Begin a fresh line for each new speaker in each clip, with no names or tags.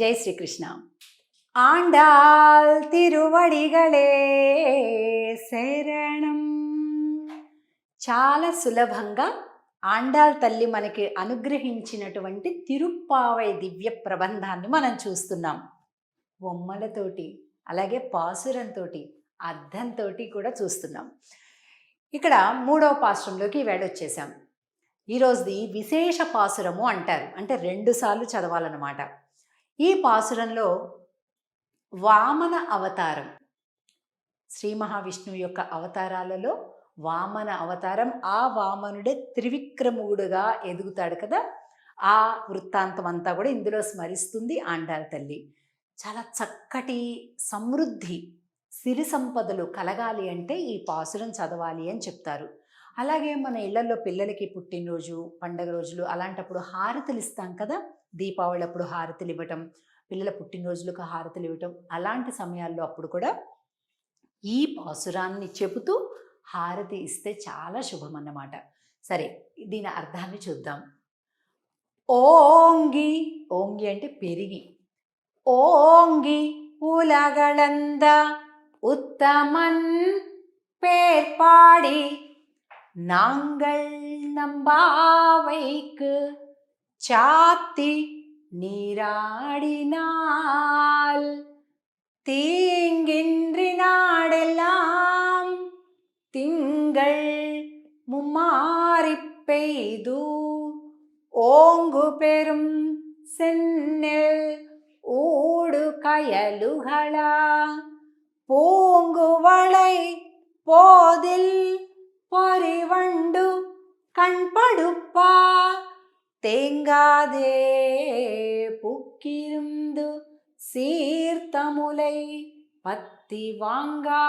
ஜெய் ஸ்ரீகிருஷ்ணா. ஆண்டாள் తిరువడిగలే శరణం. చాలా సులభంగా ఆండాళ్ తల్లి మనకి అనుగ్రహించినటువంటి తిరుప్పావై దివ్య ప్రబంధాన్ని మనం చూస్తున్నాం. బొమ్మలతోటి అలాగే పాసురంతో అర్థంతో కూడా చూస్తున్నాం. ఇక్కడ 3వ పాసురంలోకి వెళ్ళొచ్చేసాం. ఈరోజుది విశేష పాసురము అంటారు, అంటే 2 సార్లు చదవాలన్నమాట. ఈ పాసురంలో వామన అవతారం, శ్రీ మహావిష్ణువు యొక్క అవతారాలలో వామన అవతారం, ఆ వామనుడే త్రివిక్రముడుగా ఎదుగుతాడు కదా, ఆ వృత్తాంతం అంతా కూడా ఇందులో స్మరిస్తుంది ఆండాళ్ తల్లి. చాలా చక్కటి సమృద్ధి, సిరి సంపదలు కలగాలి అంటే ఈ పాసురం చదవాలి అని చెప్తారు. అలాగే మన ఇళ్లలో పిల్లలకి పుట్టినరోజు, పండగ రోజులు అలాంటప్పుడు హారతులు ఇస్తాం కదా, దీపావళి అప్పుడు హారతులు ఇవ్వటం, పిల్లల పుట్టినరోజులకు హారతులు ఇవ్వటం, అలాంటి సమయాల్లో అప్పుడు కూడా ఈ పాసురాన్ని చెబుతూ హారతి ఇస్తే చాలా శుభం అన్నమాట. సరే, దీని అర్థాన్ని చూద్దాం. ఓంగి, ఓంగి అంటే పెరిగి, ఓంగి ఉలగళంద ఉత్తమన్ పేర్పాడి நாங்கள் நம்பாவைக்கு சாத்தி நீராடினால் தீங்கின்றி நாடெல்லாம் திங்கள் மும்மாறி பெய்து ஓங்கு பெரும் சென்னெல் ஊடு கயலுகளா பூங்குவளை போதில் பரிவண்டு கண்படுப்பா தேங்காதே புக்கிருந்து சீர்த்தமுலை பத்தி வாங்கா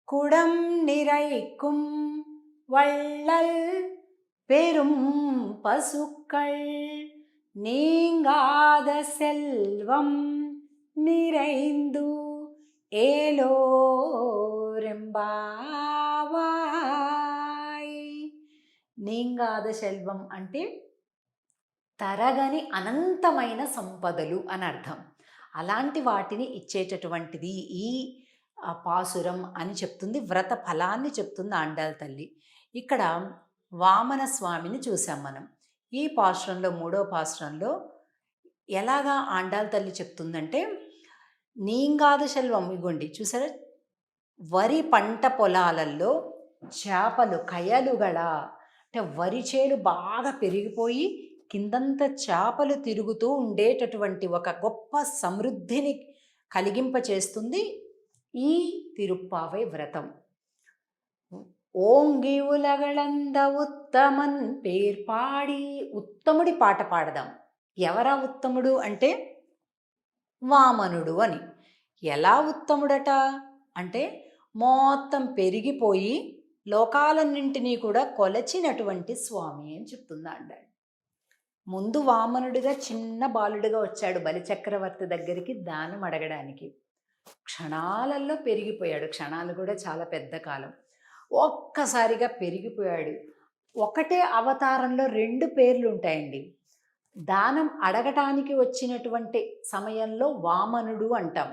குடம் நிறைக்கும் வள்ளல் பெரும் பசுக்கள் நீங்காத செல்வம் நிறைந்து ఏలోరెంబావాయ్. నీంగాద సెల్వం అంటే తరగని అనంతమైన సంపదలు అని అర్థం. అలాంటి వాటిని ఇచ్చేటటువంటిది ఈ పాసురం అని చెప్తుంది, వ్రత ఫలాన్ని చెప్తుంది ఆండాళ్ తల్లి. ఇక్కడ వామన స్వామిని చూసాం మనం. ఈ పాసురంలో 3వ పాసురంలో ఎలాగా ఆండాళ్ తల్లి చెప్తుందంటే, నీంగాద సెల్వం, ఇగోండి చూసారా, వరి పంట పొలాలలో చేపలు కయలుగల, అంటే వరి చేలు బాగా పెరిగిపోయి కిందంతా చేపలు తిరుగుతూ ఉండేటటువంటి ఒక గొప్ప సమృద్ధిని కలిగింపచేస్తుంది ఈ తిరుప్పావై వ్రతం. ఓంగి ఉలగళంద ఉత్తమన్ పేర్పాడి, ఉత్తముడి పాట పాడదాం. ఎవరా ఉత్తముడు అంటే వామనుడు అని. ఎలా ఉత్తముడట అంటే మొత్తం పెరిగిపోయి లోకాలన్నింటినీ కూడా కొలచినటువంటి స్వామి అని చెప్తుంది ఆండాళ్. ముందు వామనుడిగా చిన్న బాలుడిగా వచ్చాడు బలిచక్రవర్తి దగ్గరికి దానం అడగడానికి. క్షణాలలో పెరిగిపోయాడు, క్షణాలు కూడా చాలా పెద్ద కాలం. ఒక్కసారిగా పెరిగిపోయాడు. ఒకటే అవతారంలో 2 పేర్లు ఉంటాయండి. దానం అడగటానికి వచ్చినటువంటి సమయంలో వామనుడు అంటాం.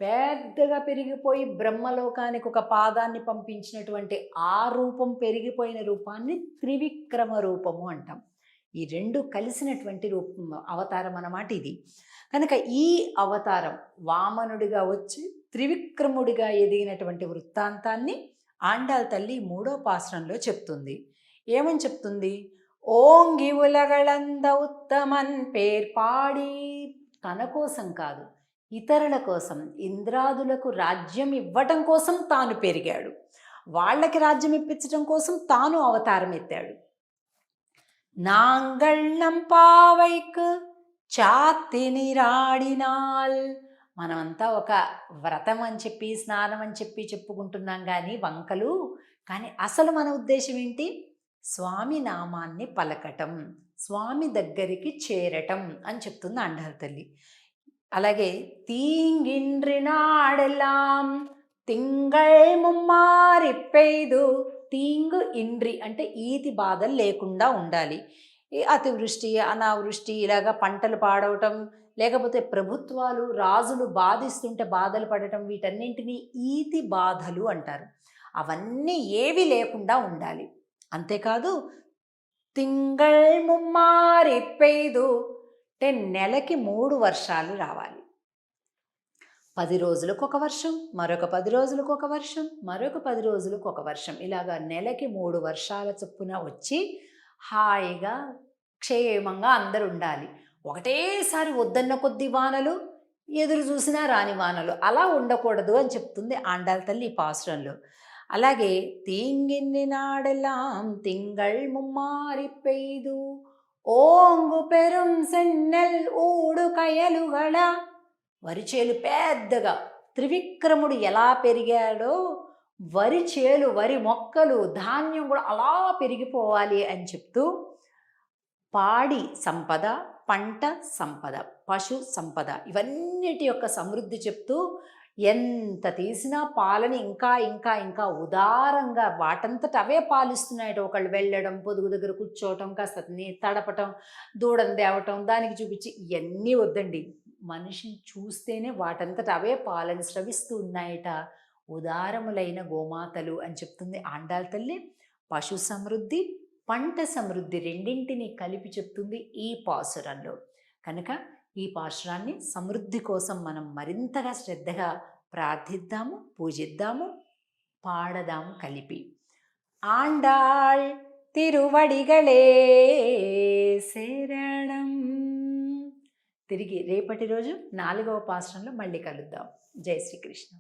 పెద్దగా పెరిగిపోయి బ్రహ్మలోకానికి ఒక పాదాన్ని పంపించినటువంటి ఆ రూపం, పెరిగిపోయిన రూపాన్ని త్రివిక్రమ రూపము అంటాం. ఈ 2 కలిసినటువంటి రూపం, అవతారం అన్నమాట ఇది. కనుక ఈ అవతారం వామనుడిగా వచ్చి త్రివిక్రముడిగా ఎదిగినటువంటి వృత్తాంతాన్ని ఆండాళ్ తల్లి 3వ పాసురంలో చెప్తుంది. ఏమని చెప్తుంది? ఓంగి ఉలగళంద ఉత్తమన్ పేర్పాడి, తన కోసం కాదు, ఇతరుల కోసం, ఇంద్రాదులకు రాజ్యం ఇవ్వటం కోసం తాను పెరిగాడు, వాళ్ళకి రాజ్యం ఇప్పించడం కోసం తాను అవతారం ఎత్తాడు. నాంగళ్ నంపావైకు చాతి నీరాడినాల్. మనమంతా ఒక వ్రతం అని చెప్పి, స్నానం అని చెప్పి చెప్పుకుంటున్నాం కానీ వంకలు, కానీ అసలు మన ఉద్దేశం ఏంటి? స్వామి నామాన్ని పలకటం, స్వామి దగ్గరికి చేరటం అని చెప్తుంది ఆండాళ్ తల్లి. అలాగే తీంగిన్రి నాడెల్లాం తింగళ్ ముమ్మారి పెయ్దు, తీంగు ఇండ్రి అంటే ఈతి బాధలు లేకుండా ఉండాలి. అతివృష్టి, అనావృష్టి, ఇలాగా పంటలు పాడవటం, లేకపోతే ప్రభుత్వాలు, రాజులు బాధిస్తుంటే బాధలు పడటం, వీటన్నింటినీ ఈతి బాధలు అంటారు. అవన్నీ ఏవి లేకుండా ఉండాలి. అంతేకాదు తింగళ్ ముమ్మారి పెయ్దు అంటే నెలకి 3 వర్షాలు రావాలి. 10 రోజులకు ఒక వర్షం, మరొక 10 రోజులకు ఒక వర్షం, మరొక 10 రోజులకు ఒక వర్షం. ఇలాగా నెలకి 3 వర్షాల చొప్పున వచ్చి హాయిగా క్షేమంగా అందరూ ఉండాలి. ఒకటేసారి వద్దన్న కొద్ది వానలు, ఎదురు చూసినా రాని వానలు అలా ఉండకూడదు అని చెప్తుంది ఆండాళ్ళ తల్లి ఈ పాసురంలో. అలాగే తీంగిన్ని నాడెல்லாம் తింగళ్ ముమ్మారి పెయ్దు ఓంగు పెరుం సెన్నెల్ ఊడు కయలుగళ. వరిచేలు పెద్దగా త్రివిక్రముడు ఎలా పెరిగాడో వరిచేలు, వరి మొక్కలు, ధాన్యం కూడా అలా పెరిగిపోవాలి అని చెప్తూ పాడి సంపద, పంట సంపద, పశు సంపద ఇవన్నిటి యొక్క సమృద్ధి చెప్తూ ఎంత తీసినా పాలని ఇంకా ఇంకా ఇంకా ఉదారంగా వాటంతట అవే పాలిస్తున్నాయట. ఒకళ్ళు వెళ్ళడం, పొదుగు దగ్గర కూర్చోవటం, కాస్త తడపటం, దూడను తేవటం, దానికి చూపించి ఇవన్నీ వద్దండి. మనిషిని చూస్తేనే వాటంతట అవే పాలని స్రవిస్తూ ఉన్నాయట. ఉదారములైన గోమాతలు అని చెప్తుంది ఆండాళ్ళ తల్లి. పశు సమృద్ధి, పంట సమృద్ధి రెండింటినీ కలిపి చెప్తుంది ఈ పాసురంలో. కనుక ఈ పాసురాన్ని సమృద్ధి కోసం మనం మరింతగా శ్రద్ధగా ప్రార్థిద్దాము, పూజిద్దాము, పాడదాము కలిపి. ఆండాళ్ తిరువడిగళే శరణం. తిరిగి రేపటి రోజు 4వ పాసురంలో మళ్ళీ కలుద్దాం. జై శ్రీకృష్ణ.